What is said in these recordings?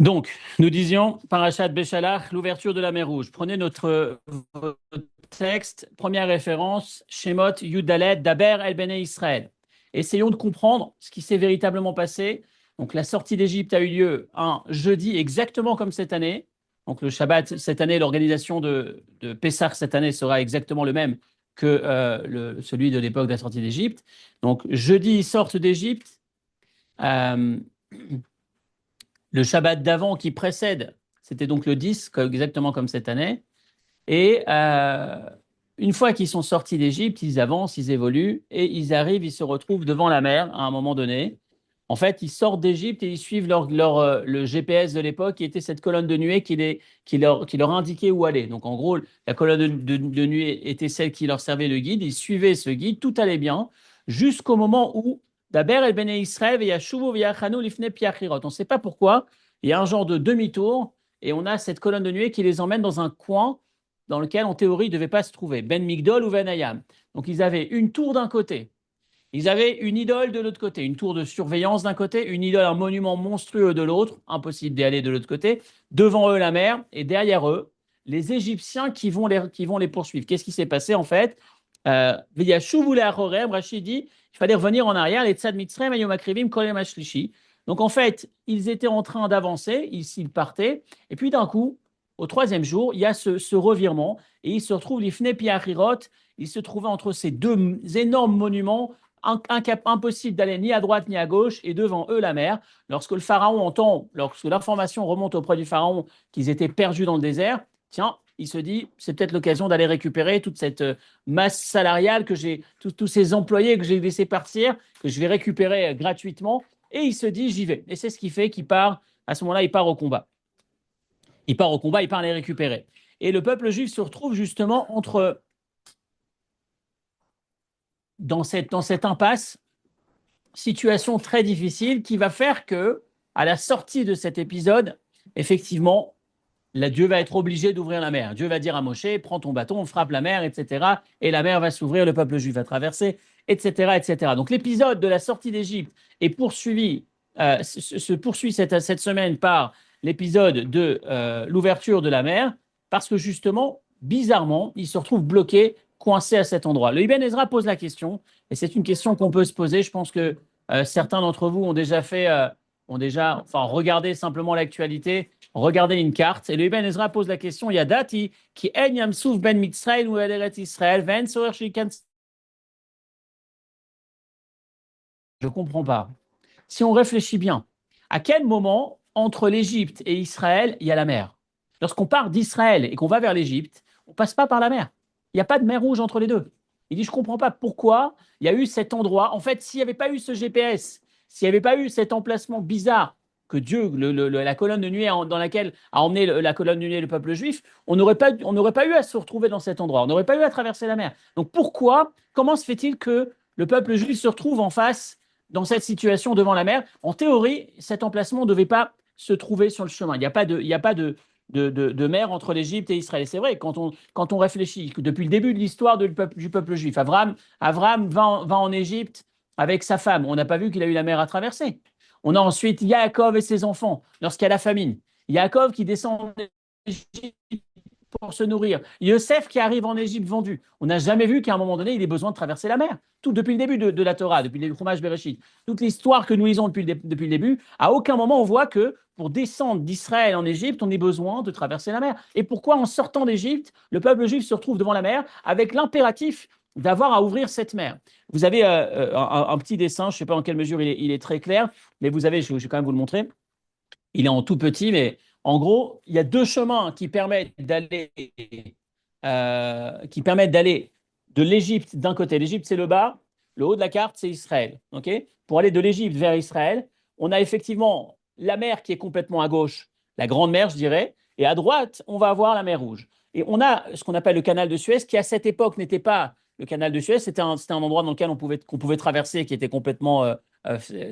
Donc, nous disions, Parashat Béchalach, l'ouverture de la mer Rouge. Prenez notre texte, première référence, Shemot Yudalet Daber El Bene Israël. Essayons de comprendre ce qui s'est véritablement passé. Donc, la sortie d'Égypte a eu lieu un jeudi, exactement comme cette année. Donc, le Shabbat, cette année, l'organisation de Pessah cette année sera exactement le même que celui de l'époque de la sortie d'Égypte. Donc, jeudi, ils sortent d'Égypte. Euh, Le Shabbat d'avant qui précède, c'était donc le 10, exactement comme cette année. Et une fois qu'ils sont sortis d'Égypte, ils avancent, ils évoluent, et ils arrivent, ils se retrouvent devant la mer à un moment donné. En fait, ils sortent d'Égypte et ils suivent le GPS de l'époque, qui était cette colonne de nuée qui leur indiquait où aller. Donc en gros, la colonne de nuée était celle qui leur servait de guide. Ils suivaient ce guide, tout allait bien, jusqu'au moment où Daber el Bene Israël veyashuvu veyachanu lifnei piachirot. On ne sait pas pourquoi, il y a un genre de demi-tour, et on a cette colonne de nuée qui les emmène dans un coin dans lequel, en théorie, ils ne devaient pas se trouver, Ben Migdol ou Ben Ayam. Donc ils avaient une tour d'un côté, ils avaient une idole de l'autre côté, une tour de surveillance d'un côté, une idole, un monument monstrueux de l'autre, impossible d'y aller de l'autre côté, devant eux la mer, et derrière eux, les Égyptiens qui vont les poursuivre. Qu'est-ce qui s'est passé en fait? Rachid dit il fallait revenir en arrière, les Tzad Mitzrayim, Ayom Akrivim, Kolem Ashlishi. Donc en fait, ils étaient en train d'avancer, ils partaient, et puis d'un coup, au troisième jour, il y a ce revirement, et ils se retrouvent, l'Ifne Piachirot, ils se trouvaient entre ces deux énormes monuments impossible d'aller ni à droite ni à gauche, et devant eux la mer. Lorsque le pharaon entend, lorsque l'information remonte auprès du pharaon qu'ils étaient perdus dans le désert, tiens, il se dit, c'est peut-être l'occasion d'aller récupérer toute cette masse salariale que j'ai, tous ces employés que j'ai laissés partir, que je vais récupérer gratuitement. Et il se dit, j'y vais. Et c'est ce qui fait qu'il part, à ce moment-là, il part au combat. Il part au combat, il part les récupérer. Et le peuple juif se retrouve justement dans cette impasse, situation très difficile qui va faire que, à la sortie de cet épisode, effectivement, Dieu va être obligé d'ouvrir la mer. Dieu va dire à Moshe, prends ton bâton, on frappe la mer, etc. Et la mer va s'ouvrir, le peuple juif va traverser, etc., etc. Donc l'épisode de la sortie d'Égypte est poursuivi, se poursuit cette semaine par l'épisode de l'ouverture de la mer, parce que justement, bizarrement, il se retrouve bloqué, coincé à cet endroit. Le Ibn Ezra pose la question, et c'est une question qu'on peut se poser. Je pense que certains d'entre vous ont déjà regardé simplement l'actualité, regardé une carte, et le Ibn Ezra pose la question, il y a dati qui en yamsouf ben Mitzrayim ou Aderet Israël, ven soer shikan. Je ne comprends pas. Si on réfléchit bien, à quel moment, entre l'Égypte et Israël, il y a la mer? Lorsqu'on part d'Israël et qu'on va vers l'Égypte, on ne passe pas par la mer. Il n'y a pas de mer Rouge entre les deux. Il dit, je ne comprends pas pourquoi il y a eu cet endroit. En fait, s'il n'y avait pas eu ce GPS, s'il n'y avait pas eu cet emplacement bizarre que Dieu, la colonne de nuée dans laquelle a emmené la colonne de nuée le peuple juif, on n'aurait pas eu à se retrouver dans cet endroit. On n'aurait pas eu à traverser la mer. Donc comment se fait-il que le peuple juif se retrouve en face dans cette situation devant la mer? En théorie, cet emplacement ne devait pas se trouver sur le chemin. Il n'y a pas de mer entre l'Égypte et Israël. Et c'est vrai, quand on réfléchit que depuis le début de l'histoire du peuple juif, Avram va en Égypte avec sa femme. On n'a pas vu qu'il a eu la mer à traverser. On a ensuite Yaakov et ses enfants lorsqu'il y a la famine. Yaakov qui descend en Égypte pour se nourrir. Yosef qui arrive en Égypte vendu. On n'a jamais vu qu'à un moment donné, il ait besoin de traverser la mer. Tout depuis le début de la Torah, depuis le Chumash Bereshit. Toute l'histoire que nous lisons depuis le début, à aucun moment on voit que pour descendre d'Israël en Égypte, on ait besoin de traverser la mer. Et pourquoi en sortant d'Égypte, le peuple juif se retrouve devant la mer avec l'impératif d'avoir à ouvrir cette mer? Vous avez un petit dessin, je ne sais pas en quelle mesure il est très clair, mais vous avez, je vais quand même vous le montrer. Il est en tout petit, mais en gros, il y a deux chemins qui permettent d'aller de l'Égypte d'un côté. L'Égypte, c'est le bas, le haut de la carte, c'est Israël. Ok. Pour aller de l'Égypte vers Israël, on a effectivement la mer qui est complètement à gauche, la Grande Mer, je dirais, et à droite, on va avoir la mer Rouge. Et on a ce qu'on appelle le canal de Suez, qui à cette époque n'était pas le canal de Suez, c'était un endroit dans lequel qu'on pouvait traverser, qui était complètement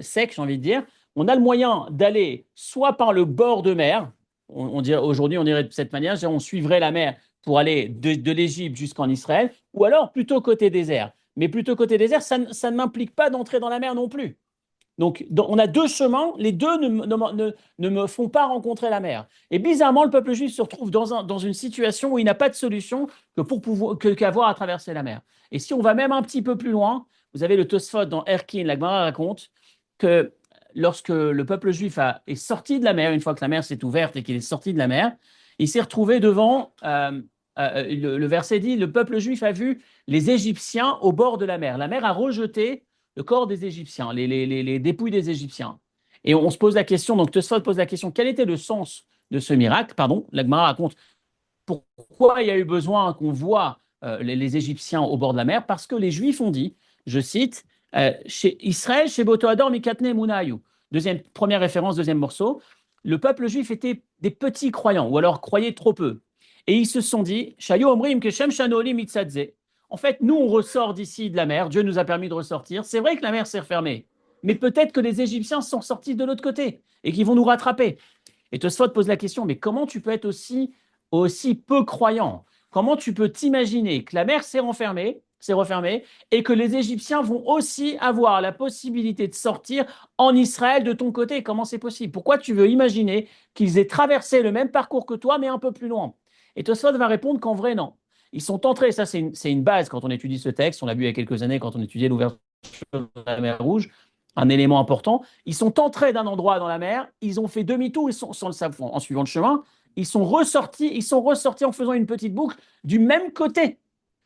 sec, j'ai envie de dire. On a le moyen d'aller soit par le bord de mer, aujourd'hui on dirait de cette manière, on suivrait la mer pour aller de l'Égypte jusqu'en Israël, ou alors plutôt côté désert. Mais plutôt côté désert, ça ne m'implique pas d'entrer dans la mer non plus. Donc, on a deux chemins, les deux ne me font pas rencontrer la mer. Et bizarrement, le peuple juif se retrouve dans une situation où il n'a pas de solution qu'avoir à traverser la mer. Et si on va même un petit peu plus loin, vous avez le Tosfot dans Erkin, la Gemara raconte que lorsque le peuple juif est sorti de la mer, une fois que la mer s'est ouverte et qu'il est sorti de la mer, il s'est retrouvé devant, le verset dit, le peuple juif a vu les Égyptiens au bord de la mer. La mer a rejeté le corps des Égyptiens, les dépouilles des Égyptiens. Et on se pose la question, donc Tosfot pose la question, quel était le sens de ce miracle? Pardon, la Gemara raconte pourquoi il y a eu besoin qu'on voit les Égyptiens au bord de la mer? Parce que les Juifs ont dit, je cite, chez Israël, chez Botoador, Mikatne Munayu. Première référence, deuxième morceau. Le peuple juif était des petits croyants, ou alors croyaient trop peu. Et ils se sont dit, Shayu Omrim Keshem Shanoli Mitzadze. En fait, nous, on ressort d'ici de la mer. Dieu nous a permis de ressortir. C'est vrai que la mer s'est refermée. Mais peut-être que les Égyptiens sont sortis de l'autre côté et qu'ils vont nous rattraper. Et Tosfot pose la question, mais comment tu peux être aussi peu croyant? Comment tu peux t'imaginer que la mer s'est refermée et que les Égyptiens vont aussi avoir la possibilité de sortir en Israël de ton côté? Comment c'est possible? Pourquoi tu veux imaginer qu'ils aient traversé le même parcours que toi, mais un peu plus loin? Et Tosfot va répondre qu'en vrai, non. Ils sont entrés, ça c'est une base quand on étudie ce texte, on l'a vu il y a quelques années quand on étudiait l'ouverture de la mer Rouge, un élément important. Ils sont entrés d'un endroit dans la mer, ils ont fait demi-tour, en suivant le chemin, ils sont ressortis en faisant une petite boucle du même côté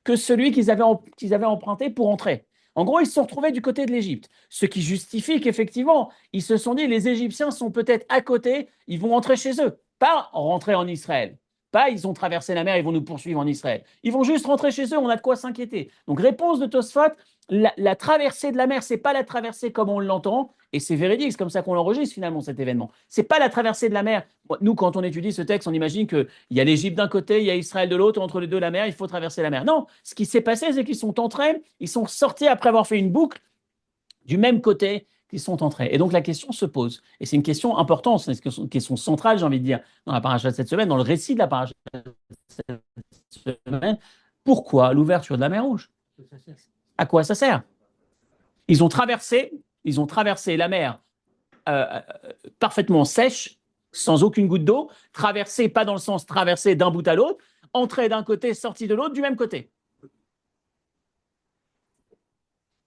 que celui qu'ils avaient emprunté pour entrer. En gros, ils se sont retrouvés du côté de l'Égypte, ce qui justifie qu'effectivement, ils se sont dit, les Égyptiens sont peut-être à côté, ils vont entrer chez eux, pas rentrer en Israël. Pas, ils ont traversé la mer, ils vont nous poursuivre en Israël. Ils vont juste rentrer chez eux, on a de quoi s'inquiéter. Donc, réponse de Tosfot, la traversée de la mer, c'est pas la traversée comme on l'entend, et c'est véridique, c'est comme ça qu'on l'enregistre finalement cet événement. C'est pas la traversée de la mer. Nous, quand on étudie ce texte, on imagine qu'il y a l'Égypte d'un côté, il y a Israël de l'autre, entre les deux la mer, il faut traverser la mer. Non, ce qui s'est passé, c'est qu'ils sont entrés, ils sont sortis après avoir fait une boucle du même côté qu'ils sont entrés. Et donc la question se pose, et c'est une question importante, c'est une question centrale, j'ai envie de dire, dans la paracha de cette semaine, dans le récit de la paracha de cette semaine. Pourquoi l'ouverture de la mer Rouge? À quoi ça sert? Ils ont traversé la mer euh, parfaitement sèche, sans aucune goutte d'eau, traversée, pas dans le sens traversée d'un bout à l'autre, entrée d'un côté, sortie de l'autre, du même côté.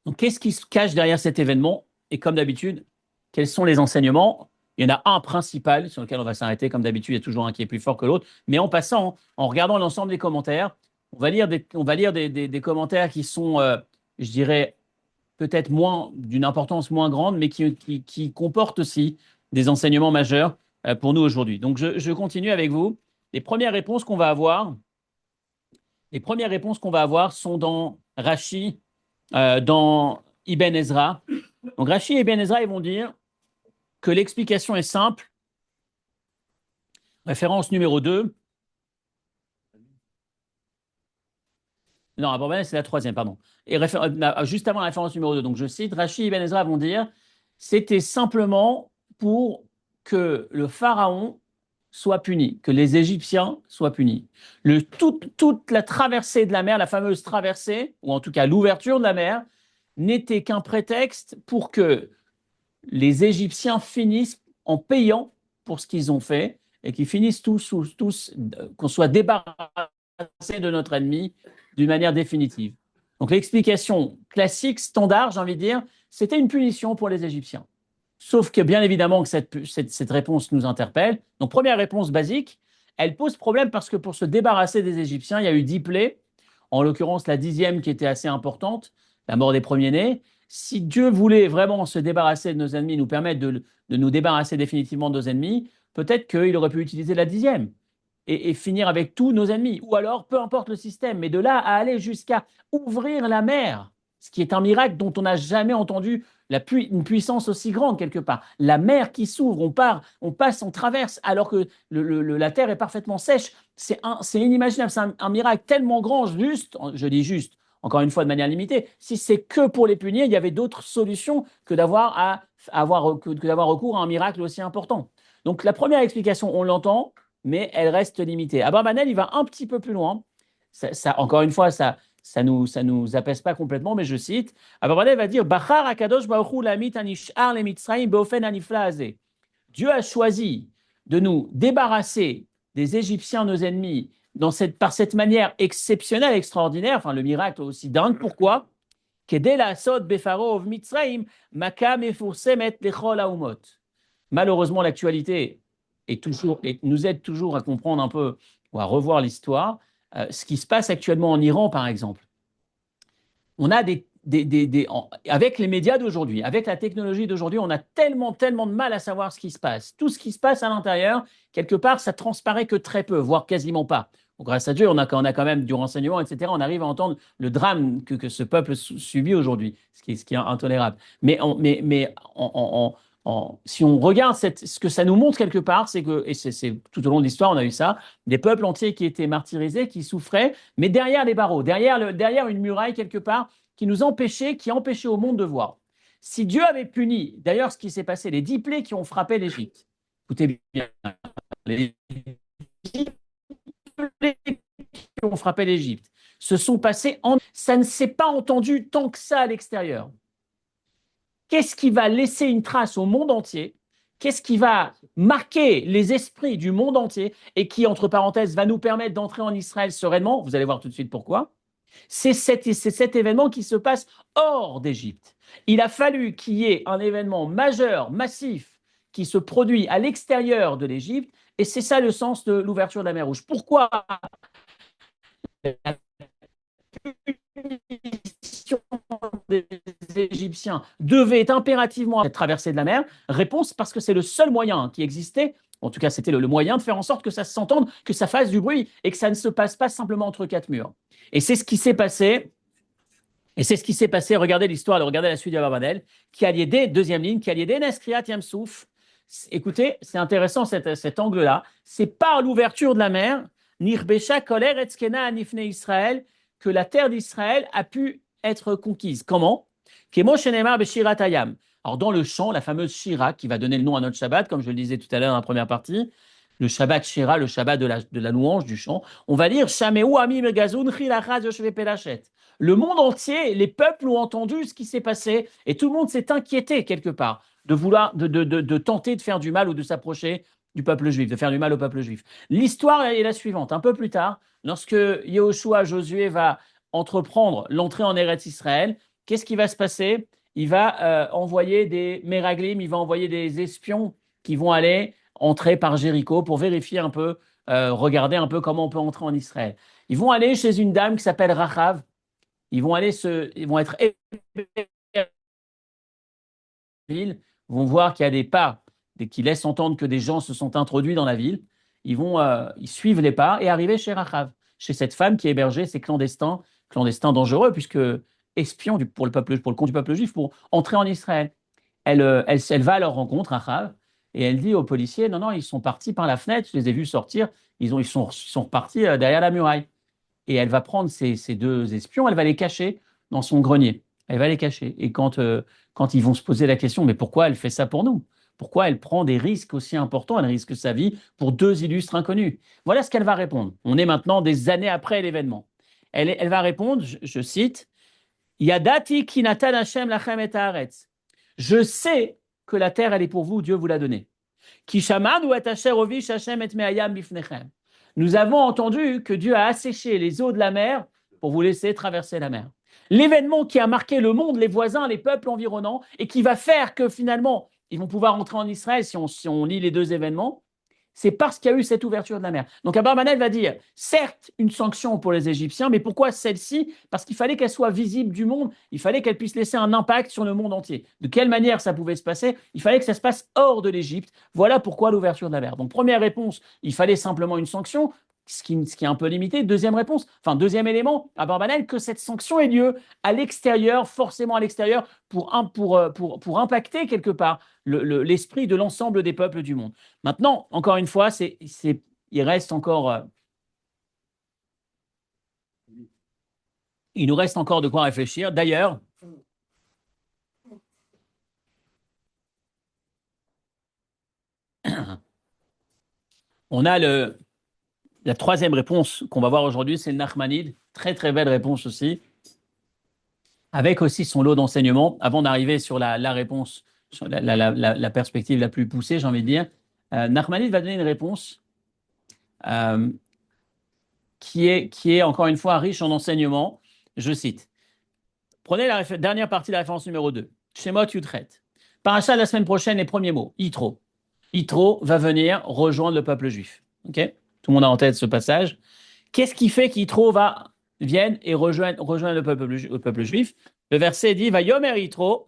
Donc, qu'est-ce qui se cache derrière cet événement? Et comme d'habitude, quels sont les enseignements? Il y en a un principal sur lequel on va s'arrêter. Comme d'habitude, il y a toujours un qui est plus fort que l'autre. Mais en passant, en regardant l'ensemble des commentaires, on va lire des commentaires qui sont, je dirais, peut-être d'une importance moins grande, mais qui comportent aussi des enseignements majeurs pour nous aujourd'hui. Donc, je continue avec vous. Les premières réponses qu'on va avoir, sont dans Rashi, dans Ibn Ezra. Donc Rashi et Ibn Ezra, ils vont dire que l'explication est simple. Référence numéro 2. Non, Abraham, c'est la troisième, pardon. Et juste avant la référence numéro 2, donc je cite, Rashi et Ibn Ezra vont dire, c'était simplement pour que le pharaon soit puni, que les Égyptiens soient punis. Toute la traversée de la mer, la fameuse traversée, ou en tout cas l'ouverture de la mer, n'était qu'un prétexte pour que les Égyptiens finissent en payant pour ce qu'ils ont fait et qu'ils finissent tous qu'on soit débarrassé de notre ennemi d'une manière définitive. Donc l'explication classique, standard, j'ai envie de dire, c'était une punition pour les Égyptiens. Sauf que bien évidemment que cette réponse nous interpelle. Donc première réponse basique, elle pose problème parce que pour se débarrasser des Égyptiens, il y a eu 10 plaies, en l'occurrence la 10e qui était assez importante, la mort des premiers-nés. Si Dieu voulait vraiment se débarrasser de nos ennemis, nous permettre de nous débarrasser définitivement de nos ennemis, peut-être qu'il aurait pu utiliser la 10e et finir avec tous nos ennemis. Ou alors, peu importe le système, mais de là à aller jusqu'à ouvrir la mer, ce qui est un miracle dont on n'a jamais entendu une puissance aussi grande quelque part. La mer qui s'ouvre, on passe, on traverse, alors que la terre est parfaitement sèche. C'est inimaginable, c'est un miracle tellement grand, juste, je dis juste, encore une fois de manière limitée. Si c'est que pour les punir, il y avait d'autres solutions que d'avoir recours à un miracle aussi important. Donc la première explication, on l'entend, mais elle reste limitée. Abraham Hanel, il va un petit peu plus loin. Encore une fois, ça ça nous apaise pas complètement, mais je cite, Abarbanel va dire, Bachar Akadosh Baruch Hu lamit anishar le Mitzrayim beofen anifla hazeh. Dieu a choisi de nous débarrasser des Égyptiens, nos ennemis, par cette manière exceptionnelle, extraordinaire, enfin le miracle aussi dingue. Pourquoi? Malheureusement, l'actualité nous aide toujours à comprendre un peu ou à revoir l'histoire. Ce qui se passe actuellement en Iran, par exemple. On a avec les médias d'aujourd'hui, avec la technologie d'aujourd'hui, on a tellement, tellement de mal à savoir ce qui se passe. Tout ce qui se passe à l'intérieur, quelque part, ça transparaît que très peu, voire quasiment pas. Donc, grâce à Dieu, on a quand même du renseignement, etc. On arrive à entendre le drame que ce peuple subit aujourd'hui, ce qui est intolérable. Si on regarde ce que ça nous montre quelque part, c'est que, et c'est tout au long de l'histoire, on a eu ça, des peuples entiers qui étaient martyrisés, qui souffraient, mais derrière les barreaux, derrière une muraille quelque part, qui empêchait au monde de voir. Si Dieu avait puni, d'ailleurs, ce qui s'est passé, les 10 plaies qui ont frappé l'Égypte, écoutez bien, les 10 plaies qui ont frappé l'Égypte se sont passées ça ne s'est pas entendu tant que ça à l'extérieur. Qu'est-ce qui va laisser une trace au monde entier? Qu'est-ce qui va marquer les esprits du monde entier et qui, entre parenthèses, va nous permettre d'entrer en Israël sereinement? Vous allez voir tout de suite pourquoi. C'est cet événement qui se passe hors d'Égypte. Il a fallu qu'il y ait un événement majeur, massif, qui se produit à l'extérieur de l'Égypte, et c'est ça le sens de l'ouverture de la mer Rouge. Pourquoi la punition des Égyptiens devait impérativement être traversée de la mer? Réponse, parce que c'est le seul moyen qui existait. En tout cas, c'était le moyen de faire en sorte que ça s'entende, que ça fasse du bruit et que ça ne se passe pas simplement entre quatre murs. Et c'est ce qui s'est passé. Et c'est ce qui s'est passé. Regardez l'histoire, regardez la suite de Abarbanel, qui a lié deuxième ligne, qui a lié Nescriat Yamsouf. Écoutez, c'est intéressant cet angle-là. C'est par l'ouverture de la mer, Nirbesha Koler Etzkena Anifne Israël, que la terre d'Israël a pu être conquise. Comment? Kemo Shenemar Beshirat Hayam. Alors, dans le chant, la fameuse Shira, qui va donner le nom à notre Shabbat, comme je le disais tout à l'heure dans la première partie, le Shabbat Shira, le Shabbat de la louange, du chant, on va dire Shameu Ami Megazun Chilachaz Yoshve Pelachet. Le monde entier, les peuples ont entendu ce qui s'est passé et tout le monde s'est inquiété quelque part de vouloir, de tenter de faire du mal ou de s'approcher du peuple juif, de faire du mal au peuple juif. L'histoire est la suivante. Un peu plus tard, lorsque Yehoshua, Josué, va entreprendre l'entrée en Eretz Israël, qu'est-ce qui va se passer? Il va envoyer des Meraglim, il va envoyer des espions qui vont aller entrer par Jéricho pour vérifier un peu, regarder un peu comment on peut entrer en Israël. Ils vont aller chez une dame qui s'appelle Rachav. Ils vont être ville, vont voir qu'il y a des pas qui laissent entendre que des gens se sont introduits dans la ville. Ils suivent les pas et arrivent chez Rachav, chez cette femme qui est hébergée, ces clandestins dangereux, puisque espions pour le compte du peuple juif, pour entrer en Israël. Elle va à leur rencontre, Rachav, et elle dit aux policiers, non, non, ils sont partis par la fenêtre, je les ai vus sortir, ils sont repartis derrière la muraille. Et elle va prendre ces deux espions, elle va les cacher dans son grenier. Elle va les cacher. Et quand ils vont se poser la question, mais pourquoi elle fait ça pour nous? Pourquoi elle prend des risques aussi importants? Elle risque sa vie pour deux illustres inconnus. Voilà ce qu'elle va répondre. On est maintenant des années après l'événement. Elle va répondre, je cite, Yadati ki natan Hashem lachem et haaretz. Je sais que la terre, elle est pour vous, Dieu vous l'a donnée. Ki shamanu et asher ovish Hashem et me'ayam bifnechem. Nous avons entendu que Dieu a asséché les eaux de la mer pour vous laisser traverser la mer. L'événement qui a marqué le monde, les voisins, les peuples environnants, et qui va faire que finalement, ils vont pouvoir entrer en Israël si on lit les deux événements, c'est parce qu'il y a eu cette ouverture de la mer. Donc Abarbanel va dire, certes, une sanction pour les Égyptiens, mais pourquoi celle-ci? Parce qu'il fallait qu'elle soit visible du monde, il fallait qu'elle puisse laisser un impact sur le monde entier. De quelle manière ça pouvait se passer? Il fallait que ça se passe hors de l'Égypte. Voilà pourquoi l'ouverture de la mer. Donc première réponse, il fallait simplement une sanction, ce qui est un peu limité. Deuxième élément, Abarbanel, que cette sanction ait lieu à l'extérieur, forcément à l'extérieur, pour impacter quelque part l'esprit de l'ensemble des peuples du monde. Maintenant, encore une fois, il reste encore, il nous reste encore de quoi réfléchir. D'ailleurs, on a la troisième réponse qu'on va voir aujourd'hui, c'est le Nachmanide. Très, très belle réponse aussi, avec aussi son lot d'enseignements. Avant d'arriver sur la réponse, sur la perspective la plus poussée, j'ai envie de dire, Nachmanide va donner une réponse euh, qui est encore une fois riche en enseignements. Je cite. Prenez la dernière partie de la référence numéro 2. Shemot Yutret. Paracha de la semaine prochaine, les premiers mots. Yitro. Yitro va venir rejoindre le peuple juif. Ok. Tout le monde a en tête ce passage. Qu'est-ce qui fait qu'Yitro vienne et rejoigne le peuple juif? Le verset dit Va yomer Yitro,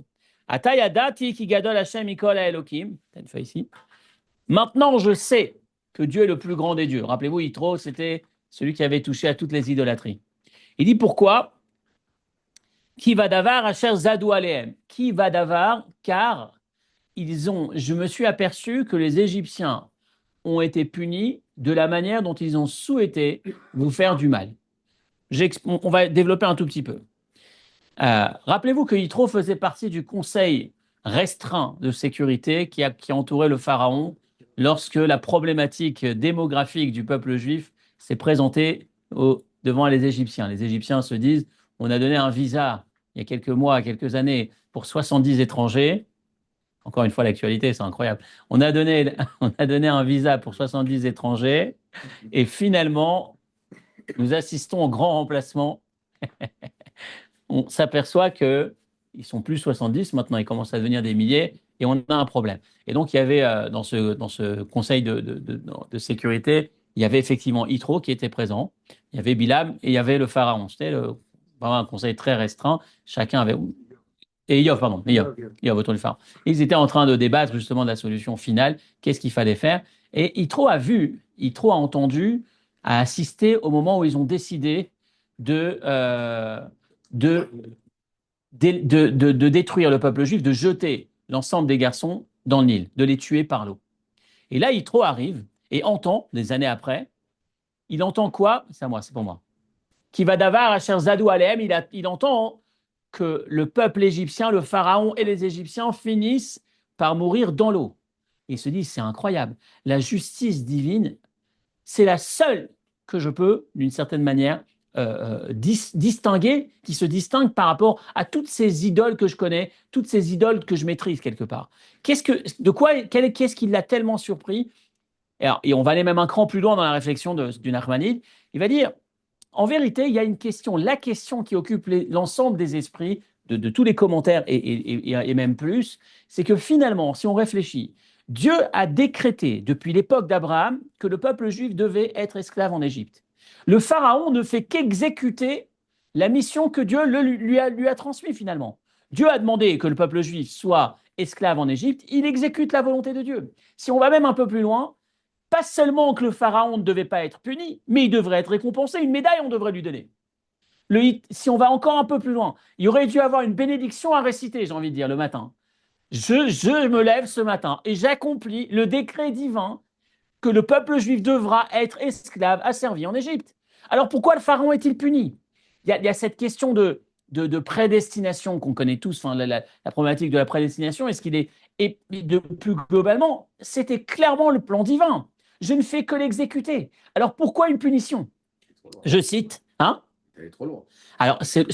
atayadati ki gadol Hashem mikol Elokim. T'as une feuille ici. Maintenant, je sais que Dieu est le plus grand des dieux. Rappelez-vous, Yitro, c'était celui qui avait touché à toutes les idolâtries. Il dit pourquoi? Qui va davar asher zadou alehem. Qui va davar, car je me suis aperçu que les Égyptiens ont été punis de la manière dont ils ont souhaité vous faire du mal. On va développer un tout petit peu. Rappelez-vous que Yitro faisait partie du conseil restreint de sécurité qui entourait le pharaon lorsque la problématique démographique du peuple juif s'est présentée devant les Égyptiens. Les Égyptiens se disent, on a donné un visa il y a quelques mois, quelques années, pour 70 étrangers. Encore une fois, l'actualité, c'est incroyable. On a donné un visa pour 70 étrangers et finalement, nous assistons au grand remplacement. On s'aperçoit qu'ils sont plus 70, maintenant ils commencent à devenir des milliers et on a un problème. Et donc il y avait dans ce conseil de sécurité, il y avait effectivement Yitro qui était présent, il y avait Bilam et il y avait le pharaon. C'était vraiment un conseil très restreint, chacun avait... Et Iov, pardon, Iov autour du pharaon. Ils étaient en train de débattre justement de la solution finale, qu'est-ce qu'il fallait faire. Et Yitro a entendu, a assisté au moment où ils ont décidé de, de détruire le peuple juif, de jeter l'ensemble des garçons dans le Nil, de les tuer par l'eau. Et là, Yitro arrive et entend, des années après, il entend quoi? C'est à moi, c'est pour moi. Qui va davar asher zadou alehem, il entend que le peuple égyptien, le pharaon et les Égyptiens finissent par mourir dans l'eau. Il se dit, c'est incroyable. La justice divine, c'est la seule que je peux, d'une certaine manière, distinguer, qui se distingue par rapport à toutes ces idoles que je connais, toutes ces idoles que je maîtrise quelque part. Qu'est-ce qui l'a tellement surpris? Et on va aller même un cran plus loin dans la réflexion du Nachmanide. Il va dire, en vérité, il y a une question, la question qui occupe l'ensemble des esprits, de tous les commentaires et même plus, c'est que finalement, si on réfléchit, Dieu a décrété depuis l'époque d'Abraham que le peuple juif devait être esclave en Égypte. Le pharaon ne fait qu'exécuter la mission que Dieu lui a transmise finalement. Dieu a demandé que le peuple juif soit esclave en Égypte, il exécute la volonté de Dieu. Si on va même un peu plus loin, pas seulement que le pharaon ne devait pas être puni, mais il devrait être récompensé, une médaille on devrait lui donner. Si on va encore un peu plus loin, il aurait dû avoir une bénédiction à réciter, j'ai envie de dire, le matin. Je me lève ce matin et j'accomplis le décret divin que le peuple juif devra être esclave asservi en Égypte. Alors pourquoi le pharaon est-il puni? Il y a cette question de prédestination qu'on connaît tous, enfin, la problématique de la prédestination, est-ce qu'il est... Et plus globalement, c'était clairement le plan divin. Je ne fais que l'exécuter. Alors pourquoi une punition? Je cite, hein? Elle est trop loin. Alors, c'est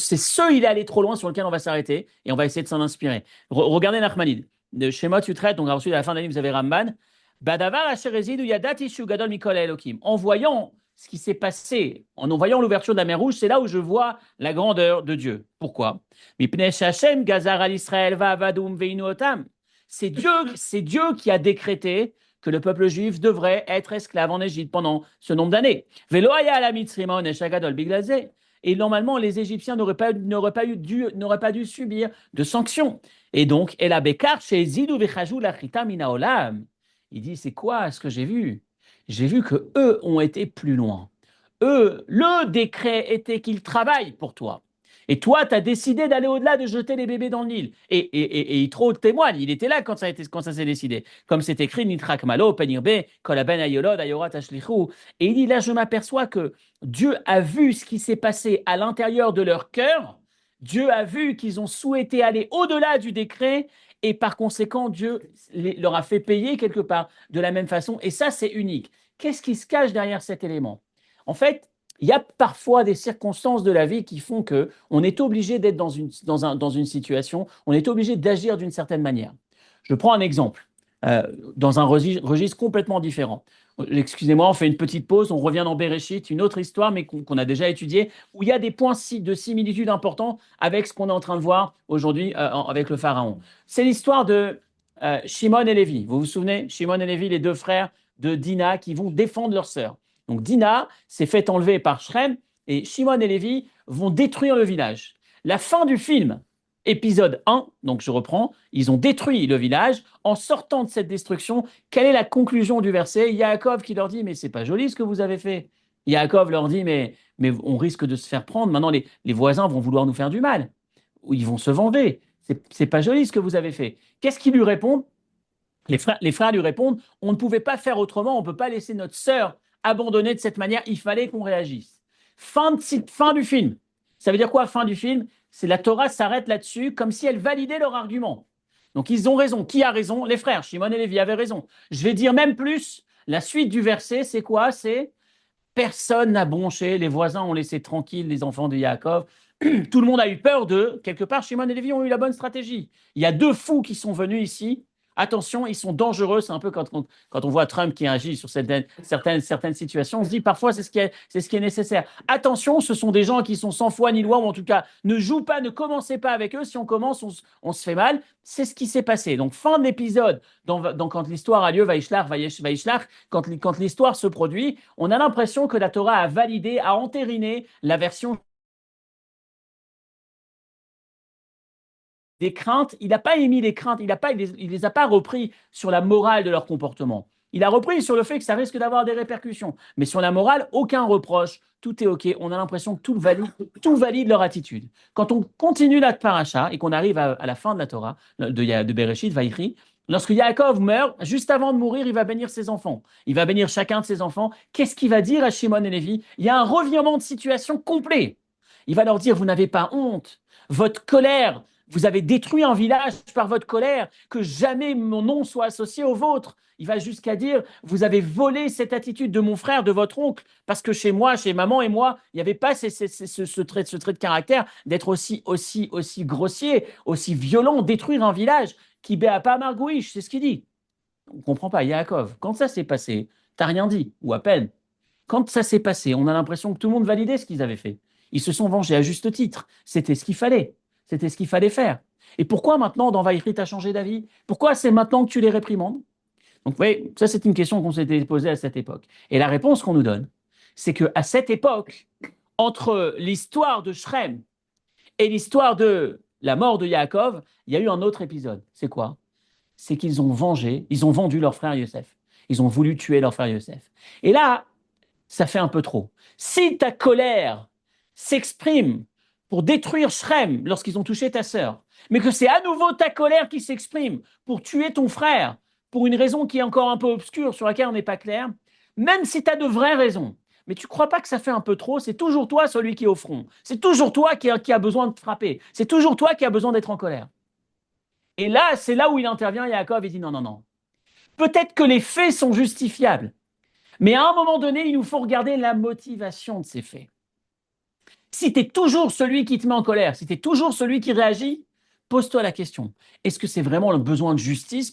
il est allé trop loin sur lequel on va s'arrêter et on va essayer de s'en inspirer. Regardez Nachmanide. De Shemot Yutret, donc ensuite à la fin de l'année, vous avez Ramban. Badavar Asherezid ou Yadati Gadol Mikol Elokim. En voyant ce qui s'est passé, en voyant l'ouverture de la mer Rouge, c'est là où je vois la grandeur de Dieu. Pourquoi? Mipnei Shashem Gazar al Israël va avadum veinu otam. C'est Dieu qui a décrété que le peuple juif devrait être esclave en Égypte pendant ce nombre d'années. Velo aya ala mitzrima onesh hagadol biglaze. Et normalement, les Égyptiens n'auraient pas dû subir de sanctions. Et donc, El Abekar, chez Zidou Vechajou Lachita Minaolam, il dit, c'est quoi ce que j'ai vu? J'ai vu que eux ont été plus loin. Eux, le décret était qu'ils travaillent pour toi. Et toi, tu as décidé d'aller au-delà de jeter les bébés dans le Nil. Et Yitro témoigne, il était là quand ça s'est décidé. Comme c'est écrit, Nitrak Malo, Penirbe, Kolaben Ayolod, Ayorat Ashlichou. Et il dit, là, je m'aperçois que Dieu a vu ce qui s'est passé à l'intérieur de leur cœur. Dieu a vu qu'ils ont souhaité aller au-delà du décret. Et par conséquent, Dieu leur a fait payer quelque part de la même façon. Et ça, c'est unique. Qu'est-ce qui se cache derrière cet élément? En fait, il y a parfois des circonstances de la vie qui font que on est obligé d'être dans une situation, on est obligé d'agir d'une certaine manière. Je prends un exemple, euh, dans un registre complètement différent. Excusez-moi, on fait une petite pause, on revient dans Béréchit, une autre histoire, mais qu'on a déjà étudiée, où il y a des points de similitude importants avec ce qu'on est en train de voir aujourd'hui avec le Pharaon. C'est l'histoire de Shimon et Lévi. Vous vous souvenez, Shimon et Lévi, les deux frères de Dina, qui vont défendre leur sœur. Donc Dina s'est fait enlever par Shrem, et Shimon et Lévi vont détruire le village. La fin du film, épisode 1, donc je reprends, ils ont détruit le village. En sortant de cette destruction, quelle est la conclusion du verset? Yaakov qui leur dit, mais c'est pas joli ce que vous avez fait. Yaakov leur dit, mais on risque de se faire prendre. Maintenant, les voisins vont vouloir nous faire du mal. Ou ils vont se venger. C'est pas joli ce que vous avez fait. Qu'est-ce qu'ils lui répondent? Les frères lui répondent, on ne pouvait pas faire autrement, on ne peut pas laisser notre sœur abandonnée de cette manière, il fallait qu'on réagisse. Fin du film. Ça veut dire quoi, fin du film? C'est la Torah s'arrête là-dessus, comme si elle validait leur argument. Donc ils ont raison. Qui a raison? Les frères. Shimon et Lévi avaient raison. Je vais dire même plus, la suite du verset, c'est quoi? C'est personne n'a bronché, les voisins ont laissé tranquilles les enfants de Yaakov. Tout le monde a eu peur d'eux. Quelque part, Shimon et Lévi ont eu la bonne stratégie. Il y a deux fous qui sont venus ici. Attention, ils sont dangereux. C'est un peu quand on voit Trump qui agit sur certaines situations. On se dit parfois c'est ce qui est nécessaire. Attention, ce sont des gens qui sont sans foi ni loi, ou en tout cas ne jouent pas, ne commencez pas avec eux. Si on commence, on se fait mal. C'est ce qui s'est passé. Donc fin de l'épisode, quand l'histoire a lieu, Vaishlach, quand l'histoire se produit, on a l'impression que la Torah a validé, a entériné la version des craintes, il n'a pas émis les craintes, il les a pas repris sur la morale de leur comportement. Il a repris sur le fait que ça risque d'avoir des répercussions. Mais sur la morale, aucun reproche, tout est OK. On a l'impression que tout valide leur attitude. Quand on continue la paracha et qu'on arrive à la fin de la Torah, de Bereshit, Vaïri, lorsque Yaakov meurt, juste avant de mourir, il va bénir ses enfants. Il va bénir chacun de ses enfants. Qu'est-ce qu'il va dire à Shimon et Lévi? Il y a un revirement de situation complet. Il va leur dire, vous n'avez pas honte. Votre colère, vous avez détruit un village par votre colère, que jamais mon nom soit associé au vôtre. Il va jusqu'à dire, vous avez volé cette attitude de mon frère, de votre oncle, parce que chez moi, chez maman et moi, il n'y avait pas ce trait de caractère d'être aussi grossier, aussi violent, détruire un village qui béa pas Margouish, c'est ce qu'il dit. On ne comprend pas, Yaakov. Quand ça s'est passé, t'as rien dit, ou à peine. Quand ça s'est passé, on a l'impression que tout le monde validait ce qu'ils avaient fait. Ils se sont vengés à juste titre. C'était ce qu'il fallait. C'était ce qu'il fallait faire. Et pourquoi maintenant, dans Vaïri, tu as changé d'avis? Pourquoi c'est maintenant que tu les réprimandes? Donc, vous voyez, ça, c'est une question qu'on s'était posée à cette époque. Et la réponse qu'on nous donne, c'est qu'à cette époque, entre l'histoire de Shrem et l'histoire de la mort de Yaakov, il y a eu un autre épisode. C'est quoi? C'est qu'ils ont ils ont vendu leur frère Yosef. Ils ont voulu tuer leur frère Yosef. Et là, ça fait un peu trop. Si ta colère s'exprime pour détruire Shrem lorsqu'ils ont touché ta sœur, mais que c'est à nouveau ta colère qui s'exprime pour tuer ton frère, pour une raison qui est encore un peu obscure, sur laquelle on n'est pas clair, même si tu as de vraies raisons, mais tu ne crois pas que ça fait un peu trop, c'est toujours toi celui qui est au front, c'est toujours toi qui a besoin de frapper, c'est toujours toi qui a besoin d'être en colère. Et là, c'est là où il intervient, Yaakov, et dit non, non, non. Peut-être que les faits sont justifiables, mais à un moment donné, il nous faut regarder la motivation de ces faits. Si tu es toujours celui qui te met en colère, si tu es toujours celui qui réagit, pose-toi la question. Est-ce que c'est vraiment le besoin de justice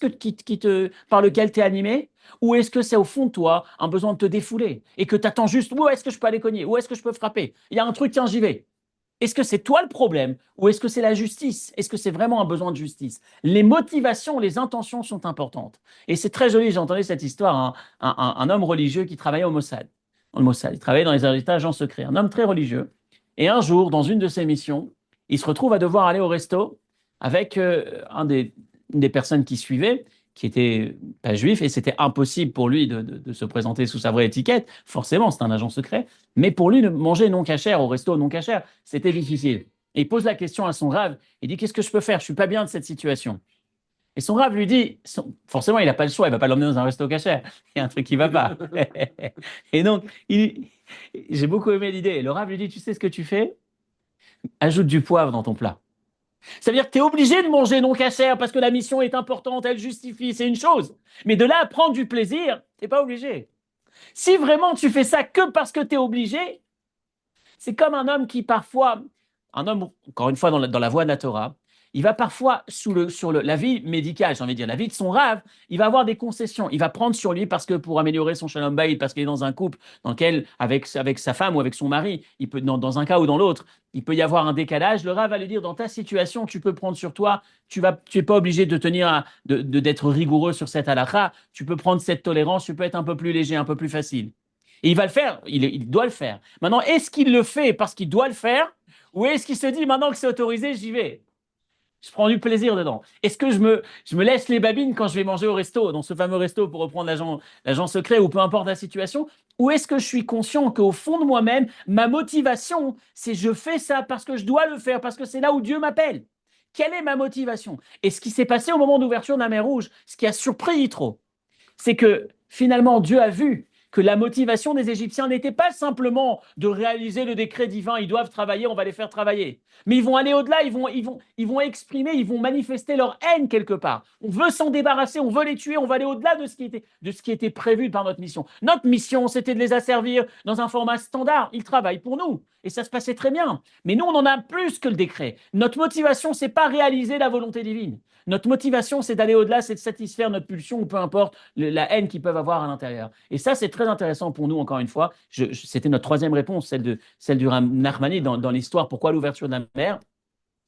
par lequel tu es animé? Ou est-ce que c'est au fond de toi un besoin de te défouler et que tu attends juste où est-ce que je peux aller cogner? Où est-ce que je peux frapper? Il y a un truc, tiens, j'y vais. Est-ce que c'est toi le problème ou est-ce que c'est la justice? Est-ce que c'est vraiment un besoin de justice? Les motivations, les intentions sont importantes. Et c'est très joli, j'ai entendu cette histoire, hein, un homme religieux qui travaillait au Mossad. Dans le Mossad, il travaillait dans les agents secrets, un homme très religieux. Et un jour, dans une de ses missions, il se retrouve à devoir aller au resto avec une des personnes qui suivait, qui était pas juif, et c'était impossible pour lui de se présenter sous sa vraie étiquette. Forcément, c'est un agent secret. Mais pour lui, de manger non cachère au resto non cachère, c'était difficile. Et il pose la question à son rave. Il dit, qu'est-ce que je peux faire? Je suis pas bien de cette situation. Et son rave lui dit, forcément, il n'a pas le choix, il va pas l'emmener dans un resto cachère. Il y a un truc qui va pas. Et donc, j'ai beaucoup aimé l'idée. Et le rave lui dit, tu sais ce que tu fais? Ajoute du poivre dans ton plat. Ça veut dire que tu es obligé de manger non cachère parce que la mission est importante, elle justifie, c'est une chose. Mais de là à prendre du plaisir, tu n'es pas obligé. Si vraiment tu fais ça que parce que tu es obligé, c'est comme un homme qui parfois, un homme, encore une fois dans la voie de la Torah, il va parfois, la vie médicale, j'ai envie de dire, la vie de son rave, il va avoir des concessions. Il va prendre sur lui parce que pour améliorer son shalom bayit, parce qu'il est dans un couple dans lequel, avec sa femme ou avec son mari, il peut, dans un cas ou dans l'autre, il peut y avoir un décalage. Le rave va lui dire, dans ta situation, tu peux prendre sur toi, tu es pas obligé de tenir, d'être rigoureux sur cette halakha, tu peux prendre cette tolérance, tu peux être un peu plus léger, un peu plus facile. Et il va le faire, il doit le faire. Maintenant, est-ce qu'il le fait parce qu'il doit le faire ou est-ce qu'il se dit maintenant que c'est autorisé, j'y vais? Je prends du plaisir dedans. Est-ce que je me laisse les babines quand je vais manger au resto, dans ce fameux resto pour reprendre l'agent secret ou peu importe la situation? Ou est-ce que je suis conscient qu'au fond de moi-même, ma motivation, c'est je fais ça parce que je dois le faire, parce que c'est là où Dieu m'appelle? Quelle est ma motivation? Et ce qui s'est passé au moment d'ouverture de la mer Rouge, ce qui a surpris Yitro, c'est que finalement Dieu a vu que la motivation des Égyptiens n'était pas simplement de réaliser le décret divin, ils doivent travailler, on va les faire travailler. Mais ils vont aller au-delà, ils vont exprimer, ils vont manifester leur haine quelque part. On veut s'en débarrasser, on veut les tuer, on va aller au-delà de ce qui était prévu par notre mission. Notre mission, c'était de les asservir dans un format standard. Ils travaillent pour nous. Et ça se passait très bien. Mais nous, on en a plus que le décret. Notre motivation, c'est pas réaliser la volonté divine. Notre motivation, c'est d'aller au-delà, c'est de satisfaire notre pulsion ou peu importe la haine qu'ils peuvent avoir à l'intérieur. Et ça, c'est très intéressant pour nous, encore une fois. C'était notre troisième réponse, celle du Nachmani dans l'histoire. Pourquoi l'ouverture de la mer?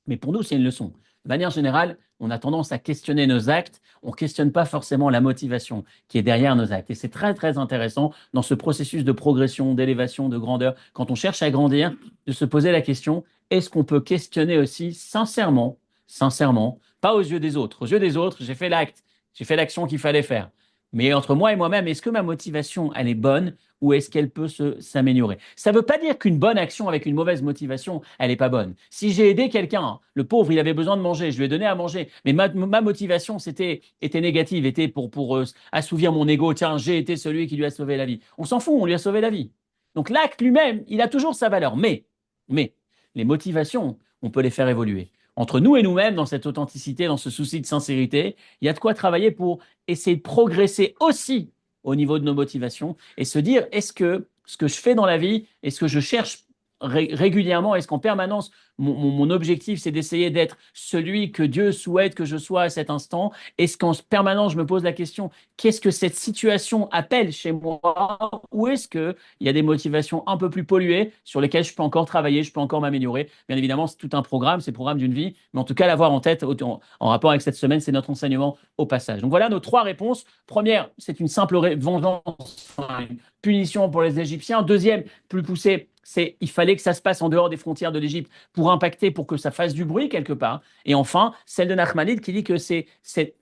Mais pour nous, c'est une leçon. De manière générale, on a tendance à questionner nos actes. On ne questionne pas forcément la motivation qui est derrière nos actes. Et c'est très, très intéressant dans ce processus de progression, d'élévation, de grandeur, quand on cherche à grandir, de se poser la question, est-ce qu'on peut questionner aussi sincèrement, sincèrement, pas aux yeux des autres. Aux yeux des autres, j'ai fait l'acte, j'ai fait l'action qu'il fallait faire. Mais entre moi et moi-même, est-ce que ma motivation, elle est bonne ou est-ce qu'elle peut s'améliorer? Ça ne veut pas dire qu'une bonne action avec une mauvaise motivation, elle n'est pas bonne. Si j'ai aidé quelqu'un, le pauvre, il avait besoin de manger, je lui ai donné à manger, mais ma motivation était négative, était pour assouvir mon ego. Tiens, j'ai été celui qui lui a sauvé la vie. On s'en fout, on lui a sauvé la vie. Donc l'acte lui-même, il a toujours sa valeur. Mais les motivations, on peut les faire évoluer. Entre nous et nous-mêmes, dans cette authenticité, dans ce souci de sincérité, il y a de quoi travailler pour essayer de progresser aussi au niveau de nos motivations et se dire, est-ce que ce que je fais dans la vie, est-ce que je cherche régulièrement, est-ce qu'en permanence, mon objectif, c'est d'essayer d'être celui que Dieu souhaite que je sois à cet instant? Est-ce qu'en permanence, je me pose la question, qu'est-ce que cette situation appelle chez moi? Ou est-ce qu'il y a des motivations un peu plus polluées sur lesquelles je peux encore travailler, je peux encore m'améliorer? Bien évidemment, c'est tout un programme, c'est le programme d'une vie, mais en tout cas, l'avoir en tête en rapport avec cette semaine, c'est notre enseignement au passage. Donc voilà nos trois réponses. Première, c'est une simple vengeance, enfin, une punition pour les Égyptiens. Deuxième, plus poussée, c'est il fallait que ça se passe en dehors des frontières de l'Égypte pour impacter, pour que ça fasse du bruit quelque part. Et enfin, celle de Nachmanide qui dit que c'est